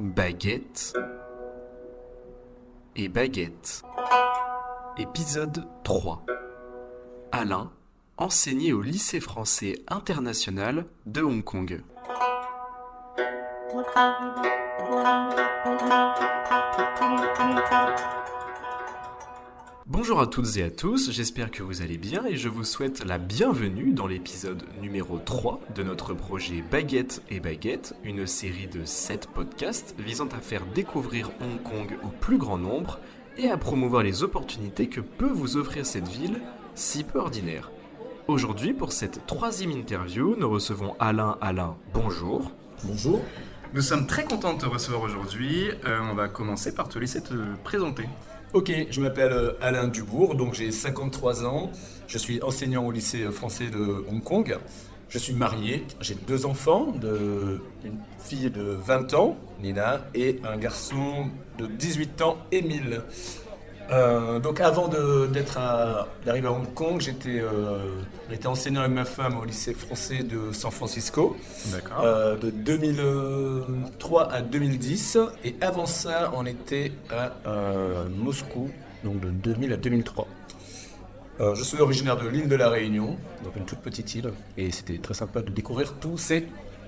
Baguette et baguette. Épisode 3. Alain, enseigné au lycée français international de Hong Kong. Bonjour à toutes et à tous, j'espère que vous allez bien et je vous souhaite la bienvenue dans l'épisode numéro 3 de notre projet Baguette et Baguette, une série de 7 podcasts visant à faire découvrir Hong Kong au plus grand nombre et à promouvoir les opportunités que peut vous offrir cette ville si peu ordinaire. Aujourd'hui, pour cette 3e interview, nous recevons Alain. Alain, bonjour. Bonjour. Nous sommes très contents de te recevoir aujourd'hui. On va commencer par te laisser te présenter. Ok, je m'appelle Alain Dubourg, donc j'ai 53 ans. Je suis enseignant au lycée français de Hong Kong. Je suis marié, j'ai 2 enfants, une fille de 20 ans, Nina, et un garçon de 18 ans, Émile. Donc avant d'arriver à Hong Kong, j'étais enseignant avec ma femme au lycée français de San Francisco. D'accord. De 2003 à 2010. Et avant ça, on était à Moscou, donc de 2000 à 2003. Je suis originaire de l'île de la Réunion, donc une toute petite île. Et c'était très sympa de découvrir tous ces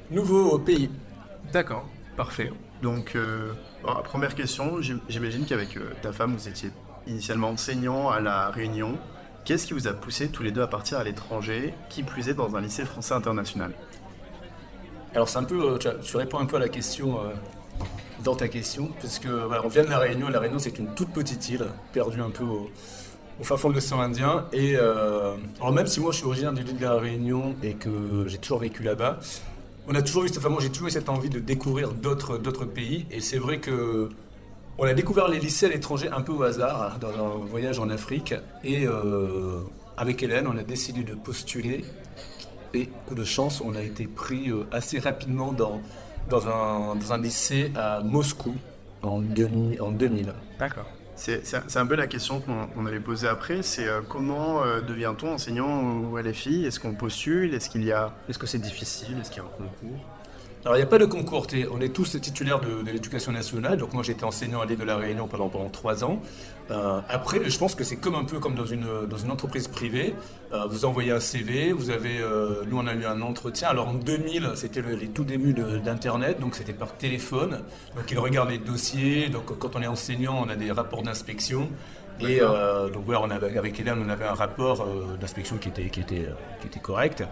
nouveaux pays. D'accord, parfait. Donc, première question, j'imagine qu'avec ta femme, vous étiez initialement enseignant à La Réunion. Qu'est-ce qui vous a poussé tous les deux à partir à l'étranger, qui plus est dans un lycée français international ? Alors c'est un peu, tu réponds un peu à la question dans ta question, parce que voilà, on vient de La Réunion. La Réunion, c'est une toute petite île, perdue un peu au fin fond de l'océan Indien. Et alors même si moi je suis originaire de l'île de la Réunion et que j'ai toujours vécu là-bas, moi j'ai toujours eu cette envie de découvrir d'autres pays. Et c'est vrai que on a découvert les lycées à l'étranger un peu au hasard, dans un voyage en Afrique. Et avec Hélène, on a décidé de postuler. Et coup de chance, on a été pris assez rapidement dans un lycée à Moscou en 2000. D'accord. C'est un peu la question qu'on avait posée après, c'est comment devient-on enseignant au LFI ? Est-ce qu'on postule ? Est-ce que c'est difficile ? Est-ce qu'il y a un concours ? Alors il n'y a pas de concours, on est tous titulaires de l'éducation nationale, donc moi j'étais enseignant à l'île de la Réunion pendant 3 ans. Après, je pense que c'est un peu comme dans une entreprise privée. Vous envoyez un CV, nous on a eu un entretien. Alors en 2000, c'était les tout débuts d'Internet, donc c'était par téléphone. Donc ils regardent les dossiers, donc quand on est enseignant, on a des rapports d'inspection. Et donc voilà, avec Hélène, on avait un rapport d'inspection qui était correct,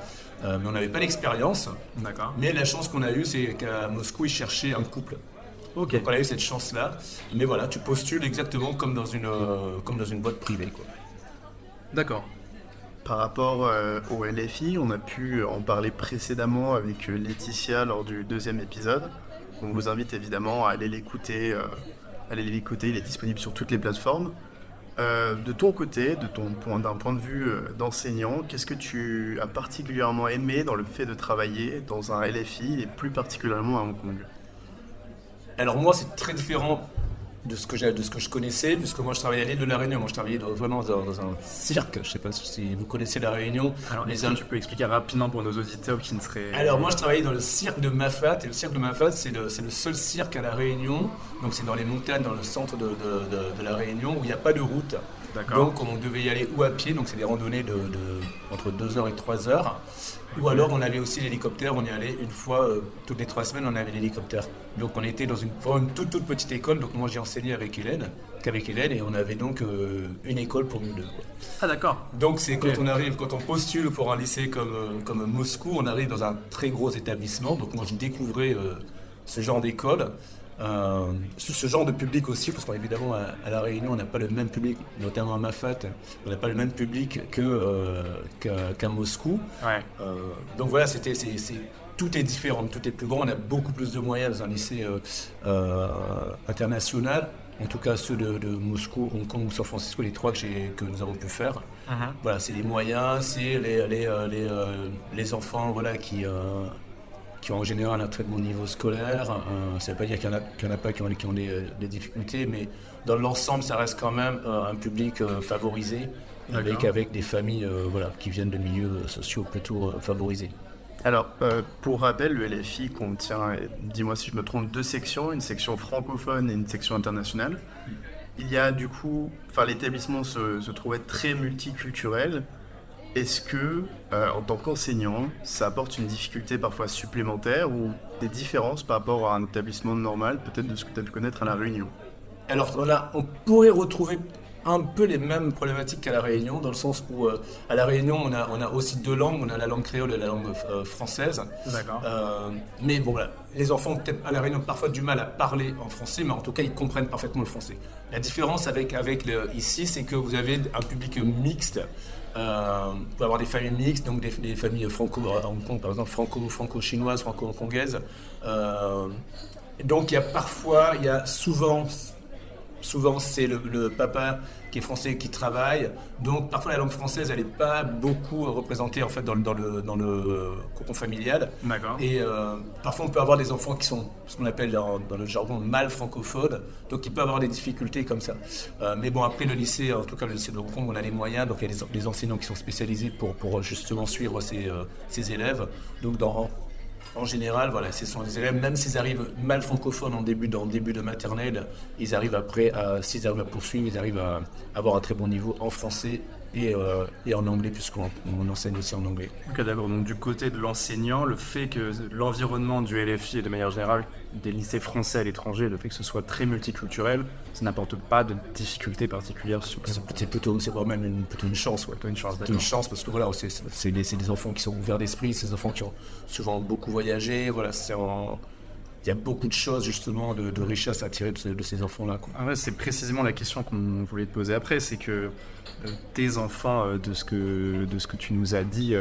mais on n'avait pas d'expérience. D'accord. Mais la chance qu'on a eue, c'est qu'à Moscou, ils cherchaient un couple. Ok. Donc on a eu cette chance-là. Mais voilà, tu postules exactement comme dans une boîte privée, quoi. D'accord. Par rapport au LFI, on a pu en parler précédemment avec Laetitia lors du 2e épisode. On vous invite évidemment à aller l'écouter. Il est disponible sur toutes les plateformes. De ton côté, d'un point de vue d'enseignant, qu'est-ce que tu as particulièrement aimé dans le fait de travailler dans un LFI et plus particulièrement à Hong Kong ? Alors moi, c'est très différent de ce que je connaissais, puisque moi je travaillais à l'île de la Réunion. Moi je travaillais vraiment dans un cirque. Je ne sais pas si vous connaissez la Réunion. Alors est-ce que tu peux expliquer rapidement pour nos auditeurs qui ne seraient... Alors moi je travaillais dans le cirque de Mafat, et le cirque de Mafat c'est le seul cirque à la Réunion. Donc c'est dans les montagnes, dans le centre de la Réunion, où il n'y a pas de route. D'accord. Donc on devait y aller ou à pied, donc c'est des randonnées entre 2h et 3h. Ou alors on avait aussi l'hélicoptère, on y allait une fois toutes les 3 semaines, on avait l'hélicoptère. Donc on était dans une toute petite école, donc moi j'ai enseigné avec Hélène, et on avait donc une école pour nous deux, quoi. Ah d'accord. Donc c'est quand on postule pour un lycée comme Moscou, on arrive dans un très gros établissement, donc moi je découvrais ce genre d'école. Ce genre de public aussi, parce qu'évidemment à La Réunion on n'a pas le même public, notamment à Mafat, on n'a pas le même public qu'à Moscou. Ouais. Donc voilà, tout est différent, tout est plus grand, on a beaucoup plus de moyens dans un lycée international, en tout cas ceux de Moscou, Hong Kong ou San Francisco, les 3 que nous avons pu faire. Uh-huh. Voilà, c'est les moyens, c'est les enfants, voilà, qui ont en général un très bon niveau scolaire. Ça ne veut pas dire qu'il n'y en a pas qui ont des difficultés, mais dans l'ensemble, ça reste quand même un public favorisé, avec des familles qui viennent de milieux sociaux plutôt favorisés. Alors, pour rappel, le LFI contient, dis-moi si je me trompe, 2 sections, une section francophone et une section internationale. Il y a du coup, l'établissement se trouvait très multiculturel. Est-ce que, en tant qu'enseignant, ça apporte une difficulté parfois supplémentaire ou des différences par rapport à un établissement normal, peut-être de ce que tu as pu connaître à La Réunion? Alors voilà, on pourrait retrouver un peu les mêmes problématiques qu'à La Réunion, dans le sens où à La Réunion, on a aussi 2 langues, on a la langue créole et la langue française. D'accord. Mais bon, voilà, les enfants ont peut-être à La Réunion parfois du mal à parler en français, mais en tout cas, ils comprennent parfaitement le français. La différence avec ici, c'est que vous avez un public mixte. Vous pouvez avoir des familles mixtes, donc des familles à Hong Kong, par exemple, franco-chinoises, franco-hongkongaises. Donc il y a souvent c'est le papa qui est français qui travaille, donc parfois la langue française elle n'est pas beaucoup représentée en fait dans le cocon familial. D'accord. Et parfois on peut avoir des enfants qui sont ce qu'on appelle dans le jargon mal francophones, donc il peut avoir des difficultés comme ça. Mais bon, après le lycée, en tout cas le lycée de Hong Kong, on a les moyens, donc il y a des enseignants qui sont spécialisés pour justement suivre ces élèves. Donc en général, voilà, ce sont des élèves, même s'ils arrivent mal francophones en début de maternelle, ils arrivent après, s'ils arrivent à poursuivre, ils arrivent à avoir un très bon niveau en français et en anglais, puisqu'on enseigne aussi en anglais. Ok, d'accord. Donc du côté de l'enseignant, le fait que l'environnement du LFI et de manière générale des lycées français à l'étranger, le fait que ce soit très multiculturel, ça n'apporte pas de difficultés particulières supplémentaires. C'est vraiment plutôt une chance, ouais. Une chance, C'est d'accord. une chance parce que voilà, c'est des enfants qui sont ouverts d'esprit, c'est des enfants qui ont souvent beaucoup voyagé, voilà, il y a beaucoup de choses justement de richesse à tirer de ces enfants-là, quoi. Ah ouais, c'est précisément la question qu'on voulait te poser après, c'est que tes enfants, de ce que tu nous as dit,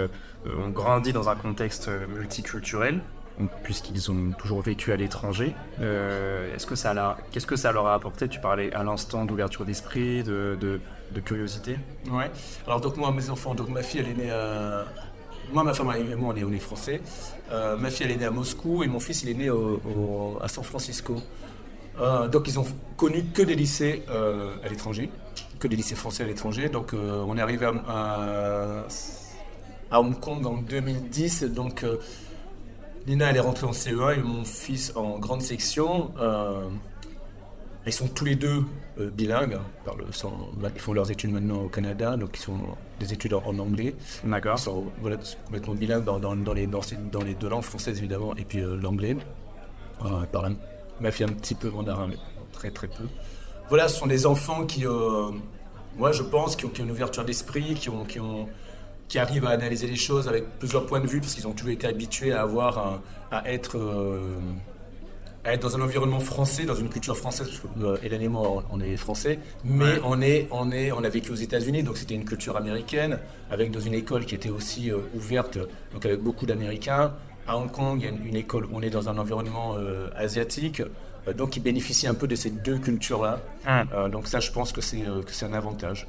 ont grandi dans un contexte multiculturel, donc, puisqu'ils ont toujours vécu à l'étranger. Qu'est-ce que ça leur a apporté? Tu parlais à l'instant d'ouverture d'esprit, de curiosité. Ouais. Alors donc moi, mes enfants, donc ma fille, elle est née à... Moi, ma femme et moi, on est français. Ma fille, elle est née à Moscou et mon fils, il est né à San Francisco. Donc ils ont connu que des lycées à l'étranger, que des lycées français à l'étranger. Donc on est arrivé à Hong Kong en 2010. Donc Lina, elle est rentrée en CE1 et mon fils en grande section. Ils sont tous les deux bilingues. Ils font leurs études maintenant au Canada, donc ils sont des études en anglais. D'accord. Ils sont complètement bilingues dans les 2 langues, françaises évidemment, et puis l'anglais. Ma fille un petit peu mandarin, mais très très peu. Voilà, ce sont des enfants qui, moi je pense, qui ont une ouverture d'esprit, qui arrivent à analyser les choses avec plusieurs points de vue, parce qu'ils ont toujours été habitués à être dans un environnement français, dans une culture française, parce que Hélène et moi, on est français, mais Ouais. on a vécu aux États-Unis, donc c'était une culture américaine, avec dans une école qui était aussi ouverte, donc avec beaucoup d'Américains. À Hong Kong, il y a une école où on est dans un environnement asiatique, donc qui bénéficie un peu de ces 2 cultures-là. Donc ça, je pense que c'est un avantage.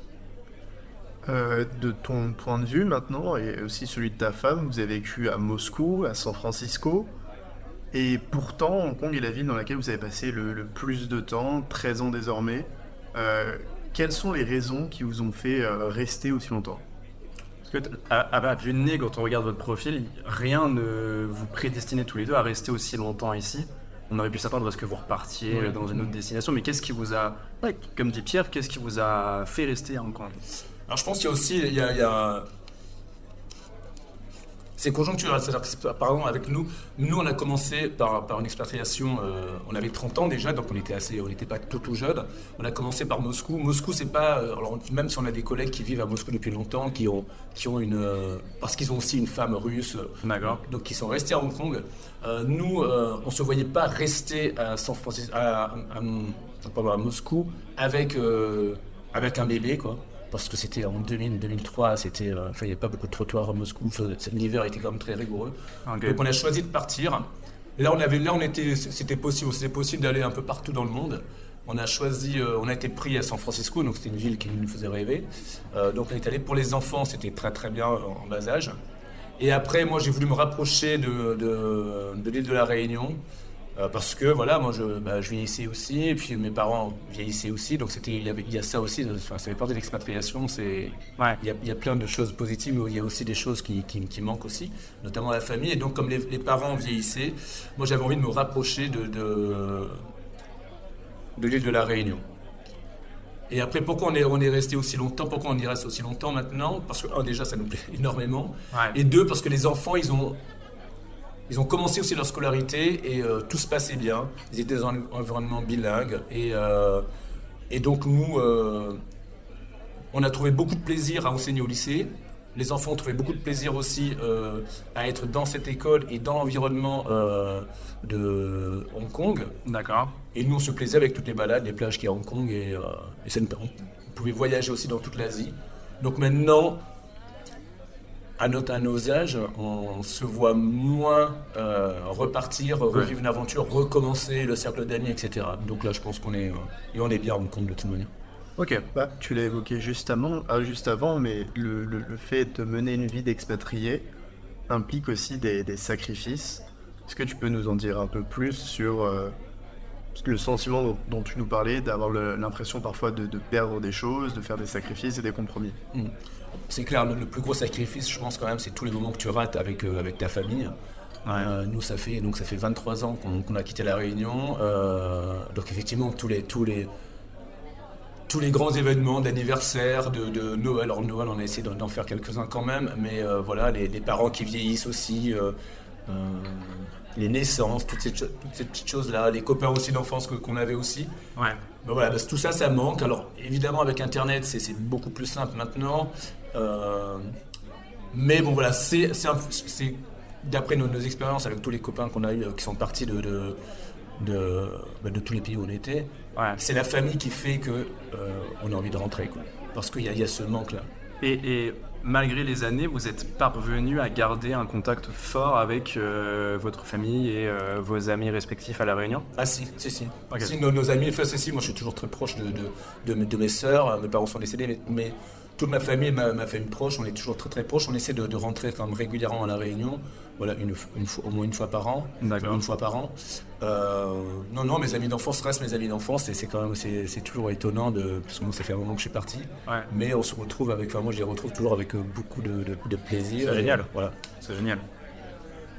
De ton point de vue maintenant, et aussi celui de ta femme, vous avez vécu à Moscou, à San Francisco, et pourtant Hong Kong est la ville dans laquelle vous avez passé le plus de temps, 13 ans désormais. Quelles sont les raisons qui vous ont fait rester aussi longtemps? Parce que à vue de nez, quand on regarde votre profil, rien ne vous prédestinait tous les deux à rester aussi longtemps ici. On aurait pu s'attendre à ce que vous repartiez dans une autre destination, mais qu'est-ce qui vous a, comme dit Pierre, qu'est-ce qui vous a fait rester à Hong Kong? Alors je pense qu'il y a aussi, c'est conjoncturel, c'est-à-dire que par exemple avec nous on a commencé par une expatriation, on avait 30 ans déjà, donc on n'était pas tout jeune. On a commencé par Moscou. Moscou, c'est pas, alors même si on a des collègues qui vivent à Moscou depuis longtemps, qui ont parce qu'ils ont aussi une femme russe, donc qui sont restés à Hong Kong. Nous, on se voyait pas rester à San Francisco, à Moscou avec un bébé, quoi. Parce que c'était en 2003, il n'y avait pas beaucoup de trottoirs à Moscou, l'hiver était quand même très rigoureux. Okay. Donc on a choisi de partir. C'était possible d'aller un peu partout dans le monde. On a été pris à San Francisco, donc c'était une ville qui nous faisait rêver. Donc on est allé pour les enfants, c'était très très bien en bas âge. Et après, moi j'ai voulu me rapprocher de l'île de la Réunion. Parce que voilà, moi je vieillissais aussi, et puis mes parents vieillissaient aussi, donc il y a ça aussi, ça fait partie de l'expatriation, il y a plein de choses positives, mais il y a aussi des choses qui manquent aussi, notamment la famille, et donc comme les parents vieillissaient, moi j'avais envie de me rapprocher de l'île de la Réunion. Et après, pourquoi on est resté aussi longtemps, pourquoi on y reste aussi longtemps maintenant? Parce que, déjà, ça nous plaît énormément, et deux, parce que les enfants, ils ont commencé aussi leur scolarité et tout se passait bien. Ils étaient dans un environnement bilingue et donc nous, on a trouvé beaucoup de plaisir à enseigner au lycée. Les enfants ont trouvé beaucoup de plaisir aussi à être dans cette école et dans l'environnement de Hong Kong. D'accord. Et nous, on se plaisait avec toutes les balades, les plages qu'il y a à Hong Kong et on pouvait voyager aussi dans toute l'Asie. Donc maintenant, à nos âges, on se voit moins repartir, revivre une aventure, recommencer le cercle d'amis, etc. Donc là, je pense qu'on est bien à Hong Kong de toute manière. Ok, tu l'as évoqué juste avant, mais le fait de mener une vie d'expatrié implique aussi des sacrifices. Est-ce que tu peux nous en dire un peu plus sur le sentiment dont tu nous parlais, d'avoir l'impression parfois de perdre des choses, de faire des sacrifices et des compromis? C'est clair, le plus gros sacrifice, je pense quand même, c'est tous les moments que tu rates avec ta famille. Nous, ça fait 23 ans qu'on a quitté la Réunion. Donc effectivement, tous les grands événements d'anniversaire, de Noël. Alors Noël, on a essayé d'en faire quelques-uns quand même, mais voilà, les parents qui vieillissent aussi, les naissances, toutes ces petites choses-là, les copains aussi d'enfance qu'on avait aussi. Ben voilà, tout ça, ça manque. Alors évidemment, avec Internet, c'est beaucoup plus simple maintenant. Mais bon, voilà, c'est d'après nos expériences avec tous les copains qu'on a eu qui sont partis de tous les pays où on était, c'est la famille qui fait que on a envie de rentrer, quoi. Parce qu'il y a ce manque-là. Et malgré les années, vous êtes parvenu à garder un contact fort avec votre famille et vos amis respectifs à La Réunion? Ah si. Okay. Si, nos amis, si, moi je suis toujours très proche de mes sœurs, mes parents sont décédés, mais toute ma famille, ma famille proche, on est toujours très très proches. On essaie de rentrer quand même régulièrement à La Réunion, voilà, au moins une fois par an. D'accord. Une fois par an. Non, mes amis d'enfance restent mes amis d'enfance, et c'est toujours étonnant parce que moi ça fait un moment que je suis parti, mais on se retrouve moi je les retrouve toujours avec beaucoup de plaisir. C'est génial. Voilà. C'est génial.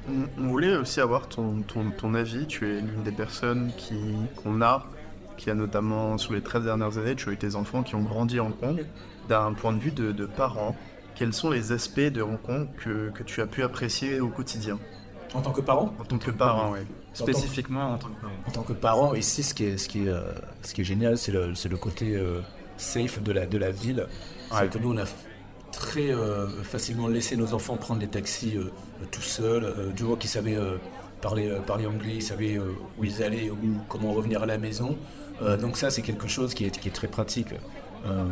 On voulait aussi avoir ton avis. Tu es l'une des personnes qui a notamment, sur les 13 dernières années, tu as eu tes enfants qui ont grandi à Hong Kong. D'un point de vue de parents, quels sont les aspects de Hong Kong que tu as pu apprécier au quotidien? En tant que parent? En tant que parent, oui. Spécifiquement en tant que parent. En tant que parent, ici, ce qui est génial, c'est le côté safe de la ville. C'est que nous, on a très facilement laissé nos enfants prendre des taxis tout seuls. Du moment qu'ils savaient parler anglais, ils savaient où ils allaient ou comment revenir à la maison. Donc ça, c'est quelque chose qui est très pratique.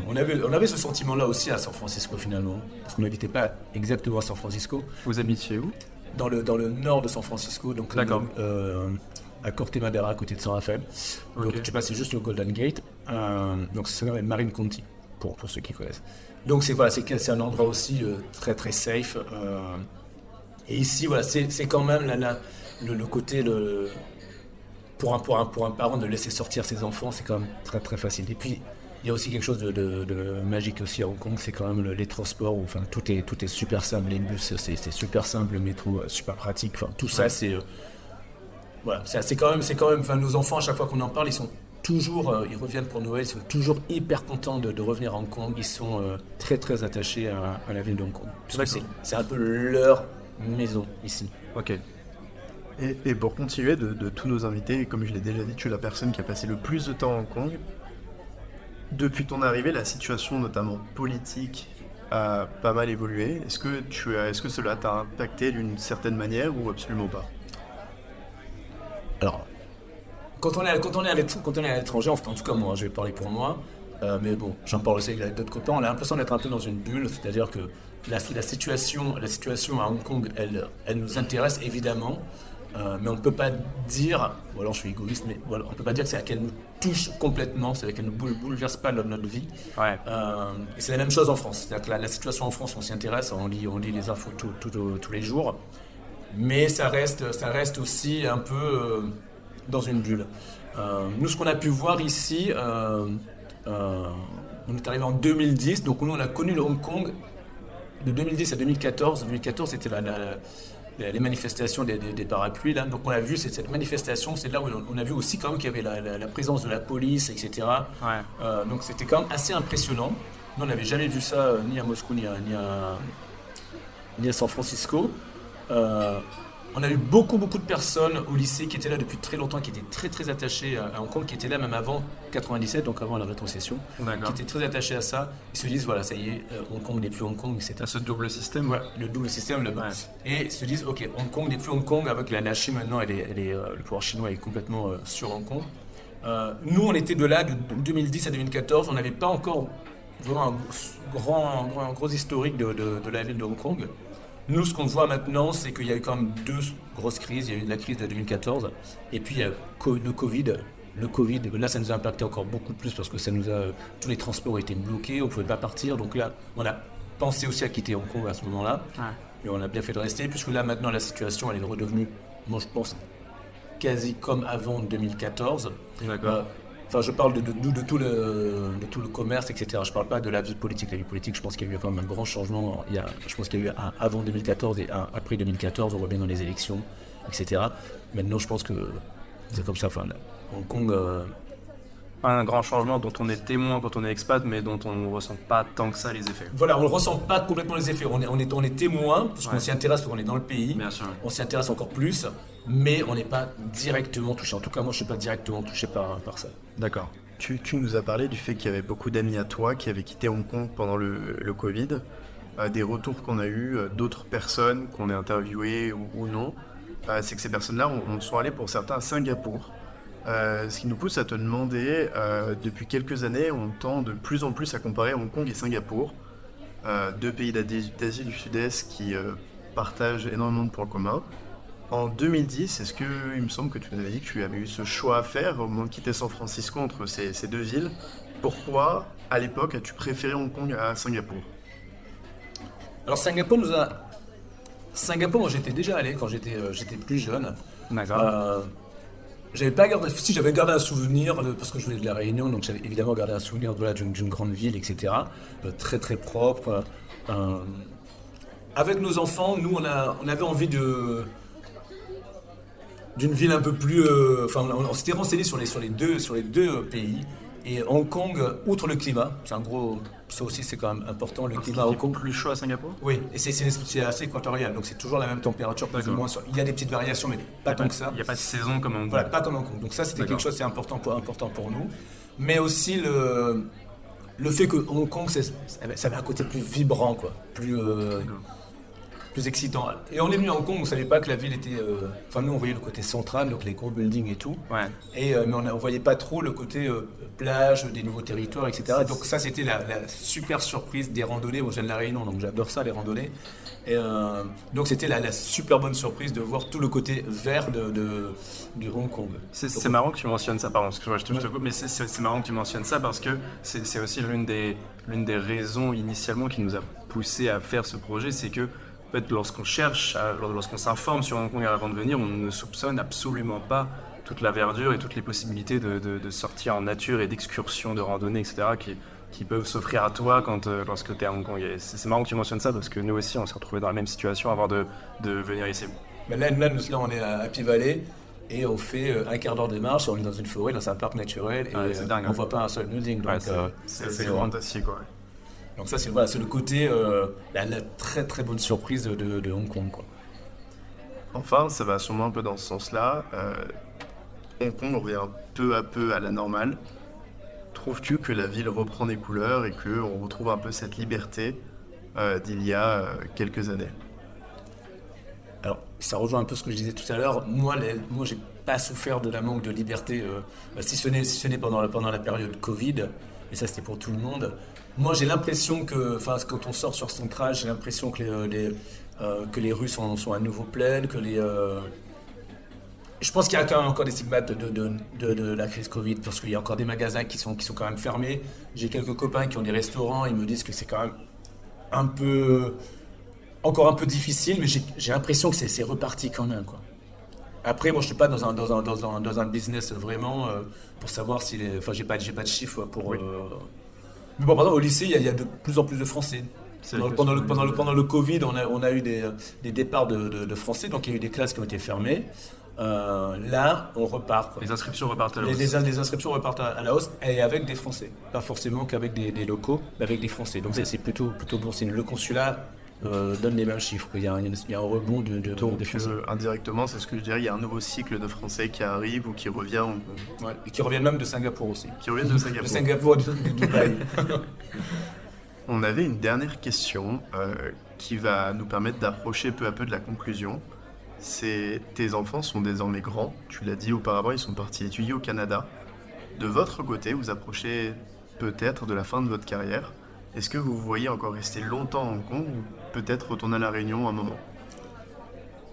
On avait ce sentiment-là aussi à San Francisco finalement, parce qu'on n'habitait pas exactement à San Francisco. Vous habitiez où? Dans le nord de San Francisco, donc à Corte Madera, à côté de San Rafael. Donc tu passes juste le Golden Gate, donc c'est Marin County pour ceux qui connaissent. Donc c'est un endroit aussi très très safe. Et ici voilà, c'est quand même le côté pour un parent de laisser sortir ses enfants, c'est quand même très très facile. Et puis il y a aussi quelque chose de magique aussi à Hong Kong, c'est quand même les transports, enfin tout est super simple, les bus c'est super simple, le métro super pratique, enfin tout ça c'est quand même, enfin nos enfants à chaque fois qu'on en parle, ils sont toujours, ils reviennent pour Noël, ils sont toujours hyper contents de revenir à Hong Kong, ils sont très très attachés à la ville de Hong Kong. Parce que c'est un peu leur maison ici. Ok. Et pour continuer de tous nos invités, comme je l'ai déjà dit, tu es la personne qui a passé le plus de temps à Hong Kong. Depuis ton arrivée, la situation notamment politique a pas mal évolué. Est-ce que cela t'a impacté d'une certaine manière ou absolument pas? Alors, quand on est à l'étranger, en tout cas moi, je vais parler pour moi, mais bon, j'en parle aussi avec d'autres copains, on a l'impression d'être un peu dans une bulle, c'est-à-dire que la situation à Hong Kong, elle nous intéresse évidemment, mais on ne peut pas dire, ou alors je suis égoïste, mais voilà, on ne peut pas dire qu'elle nous touche complètement, c'est-à-dire qu'elle ne bouleverse pas notre vie. Et c'est la même chose en France, c'est-à-dire que la situation en France, on s'y intéresse, on lit les infos tous les jours, mais ça reste aussi un peu dans une bulle. Nous, ce qu'on a pu voir ici, on est arrivé en 2010, donc nous, on a connu le Hong Kong de 2010 à 2014. 2014, c'était les manifestations des parapluies, là. Donc on a vu cette manifestation, c'est là où on a vu aussi quand même qu'il y avait la présence de la police, etc. Ouais. Donc c'était quand même assez impressionnant. Nous, on n'avait jamais vu ça ni à Moscou, ni à San Francisco. On a eu beaucoup de personnes au lycée qui étaient là depuis très longtemps, qui étaient très très attachées à Hong Kong, qui étaient là même avant 97, donc avant la rétrocession, qui étaient très attachés à ça. Ils se disent, voilà, ça y est, Hong Kong n'est plus Hong Kong, etc. T'as ce double système. Ouais, le double système là-bas. Ouais. Et ils se disent, ok, Hong Kong n'est plus Hong Kong, avec la Chine maintenant, le pouvoir chinois est complètement sur Hong Kong. Nous, on était de là, de 2010 à 2014, on n'avait pas encore vraiment un gros historique de la ville de Hong Kong. Nous, ce qu'on voit maintenant, c'est qu'il y a eu quand même deux grosses crises. Il y a eu la crise de 2014 et puis il y a le Covid. Le Covid, là, ça nous a impacté encore beaucoup plus parce que tous les transports ont été bloqués, on ne pouvait pas partir. Donc là, on a pensé aussi à quitter Hong Kong à ce moment-là. Ouais. Mais on a bien fait de rester puisque là, maintenant, la situation, elle est redevenue, moi, je pense, quasi comme avant 2014. D'accord. Enfin, je parle de tout le commerce, etc. Je ne parle pas de la vie politique. La vie politique, je pense qu'il y a eu quand même un grand changement. Je pense qu'il y a eu un avant 2014 et un après 2014. On voit bien dans les élections, etc. Maintenant, je pense que c'est comme ça. Enfin, Hong Kong... Un grand changement dont on est témoin quand on est expat, mais dont on ne ressent pas tant que ça les effets. Voilà, on ne ressent pas complètement les effets. On est témoin, parce qu'on s'y intéresse, parce qu'on est dans le pays. Bien sûr. On s'y intéresse encore plus, mais on n'est pas directement touché. En tout cas, moi, je ne suis pas directement touché par ça. D'accord. Tu nous as parlé du fait qu'il y avait beaucoup d'amis à toi qui avaient quitté Hong Kong pendant le Covid. Des retours qu'on a eus, d'autres personnes qu'on a interviewées ou non, c'est que ces personnes-là sont allées pour certains à Singapour. Ce qui nous pousse à te demander, depuis quelques années, on tend de plus en plus à comparer Hong Kong et Singapour, deux pays d'Asie du Sud-Est qui partagent énormément de points communs. En 2010, est-ce que il me semble que tu nous avais dit que tu avais eu ce choix à faire au moment de quitter San Francisco entre ces deux villes? Pourquoi, à l'époque, as-tu préféré Hong Kong à Singapour? Alors Singapour, moi j'étais déjà allé quand j'étais plus jeune. D'accord. J'avais gardé un souvenir, parce que je venais de la Réunion, donc j'avais évidemment gardé un souvenir d'une grande ville, etc. Très très propre. Avec nos enfants, nous on avait envie d'une ville un peu plus... on s'était renseigné sur les deux pays. Et Hong Kong, outre le climat, ça aussi c'est quand même important, le climat à Hong Kong. Plus chaud à Singapour? Oui, et c'est assez équatorial, donc c'est toujours la même température, plus ou moins. Il y a des petites variations, mais pas tant que ça. Il n'y a pas de saison comme en Hong Kong. Voilà, pas comme en Hong Kong. Donc ça, c'était quelque chose c'est important pour nous. Mais aussi le fait que Hong Kong, ça avait un côté plus vibrant, quoi, plus excitant. Et on est venu à Hong Kong, on ne savait pas que la ville était... nous, on voyait le côté central, donc les gros buildings et tout. Ouais. Mais on ne voyait pas trop le côté plage, des nouveaux territoires, etc. Donc ça, c'était la super surprise des randonnées. Moi, je viens de la Réunion, donc j'adore ça, les randonnées. Et donc c'était la super bonne surprise de voir tout le côté vert de Hong Kong. C'est marrant que tu mentionnes ça, pardon, excuse-moi, je te coupe, mais c'est marrant que tu mentionnes ça parce que c'est aussi l'une des raisons initialement qui nous a poussé à faire ce projet, c'est que en fait, lorsqu'on s'informe sur Hong Kong avant de venir, on ne soupçonne absolument pas toute la verdure et toutes les possibilités de sortir en nature et d'excursions, de randonnées, etc. qui peuvent s'offrir à toi lorsque tu es à Hong Kong. C'est marrant que tu mentionnes ça parce que nous aussi, on s'est retrouvés dans la même situation avant de venir ici. Mais là, on est à Happy Valley et on fait un quart d'heure de marche, on est dans une forêt, dans un parc naturel et c'est dingue, on ne voit pas un seul building. Donc, c'est fantastique, ouais. Donc ça, c'est le côté, la très très bonne surprise de Hong Kong, quoi. Enfin, ça va sûrement un peu dans ce sens-là. Hong Kong revient peu à peu à la normale. Trouves-tu que la ville reprend des couleurs et qu'on retrouve un peu cette liberté d'il y a quelques années? Alors, ça rejoint un peu ce que je disais tout à l'heure. Moi, j'ai pas souffert de la manque de liberté, si ce n'est pendant la période Covid, et ça c'était pour tout le monde. Moi, j'ai l'impression que, quand on sort sur Central, j'ai l'impression que les rues sont à nouveau pleines, je pense qu'il y a quand même encore des stigmates de la crise Covid, parce qu'il y a encore des magasins qui sont quand même fermés. J'ai quelques copains qui ont des restaurants, ils me disent que c'est quand même encore un peu difficile, mais j'ai l'impression que c'est reparti quand même, quoi. Après, moi, je suis pas dans un business vraiment pour savoir si les. Enfin, j'ai pas de chiffres pour. Oui. Mais bon, pardon, au lycée, il y a de plus en plus de Français. C'est la question Pendant le Covid, on a eu des départs de Français, donc il y a eu des classes qui ont été fermées. Là, on repart, quoi. Les inscriptions repartent à la hausse. Les inscriptions repartent à la hausse et avec des Français. Pas forcément qu'avec des locaux, mais avec des Français. Donc c'est plutôt bon signe. Le consulat donne les mêmes chiffres. Il y a un rebond Donc, des Français. indirectement, c'est ce que je dirais, il y a un nouveau cycle de Français qui arrive ou qui revient, Ouais. Et qui reviennent même de Singapour aussi. qui reviennent de Singapour. De Singapour et de Dubaï. On avait une dernière question qui va nous permettre d'approcher peu à peu de la conclusion. C'est tes enfants sont désormais grands, tu l'as dit auparavant, ils sont partis étudier au Canada. De votre côté, vous approchez peut-être de la fin de votre carrière. Est-ce que vous voyez encore rester longtemps à Hong Kong ou peut-être retourner à La Réunion un moment?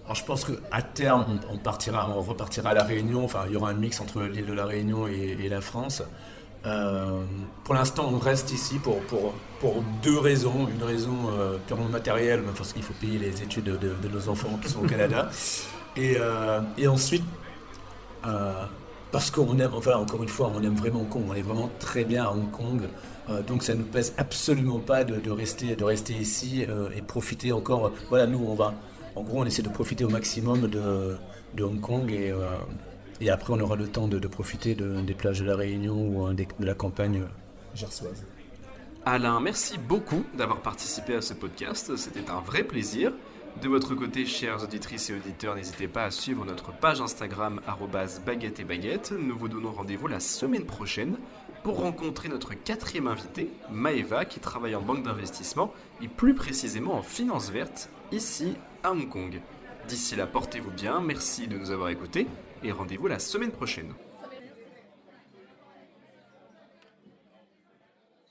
Alors je pense qu'à terme, on repartira à La Réunion. Enfin, il y aura un mix entre l'île de La Réunion et la France. Pour l'instant, on reste ici pour deux raisons. Une raison purement matérielle, parce qu'il faut payer les études de nos enfants qui sont au Canada. Et ensuite, parce qu'on aime, enfin encore une fois, on aime vraiment Hong Kong. On est vraiment très bien à Hong Kong. Donc ça ne nous pèse absolument pas de rester ici et profiter encore. Voilà, nous, en gros, on essaie de profiter au maximum de Hong Kong et après, on aura le temps de profiter des plages de la Réunion ou de la campagne gersoise. Alain, merci beaucoup d'avoir participé à ce podcast, c'était un vrai plaisir. De votre côté, chères auditrices et auditeurs, n'hésitez pas à suivre notre page Instagram @baguette et baguette. Nous vous donnons rendez-vous la semaine prochaine pour rencontrer notre 4e invité, Maëva, qui travaille en banque d'investissement et plus précisément en finance verte, ici à Hong Kong. D'ici là, portez-vous bien, merci de nous avoir écoutés et rendez-vous la semaine prochaine.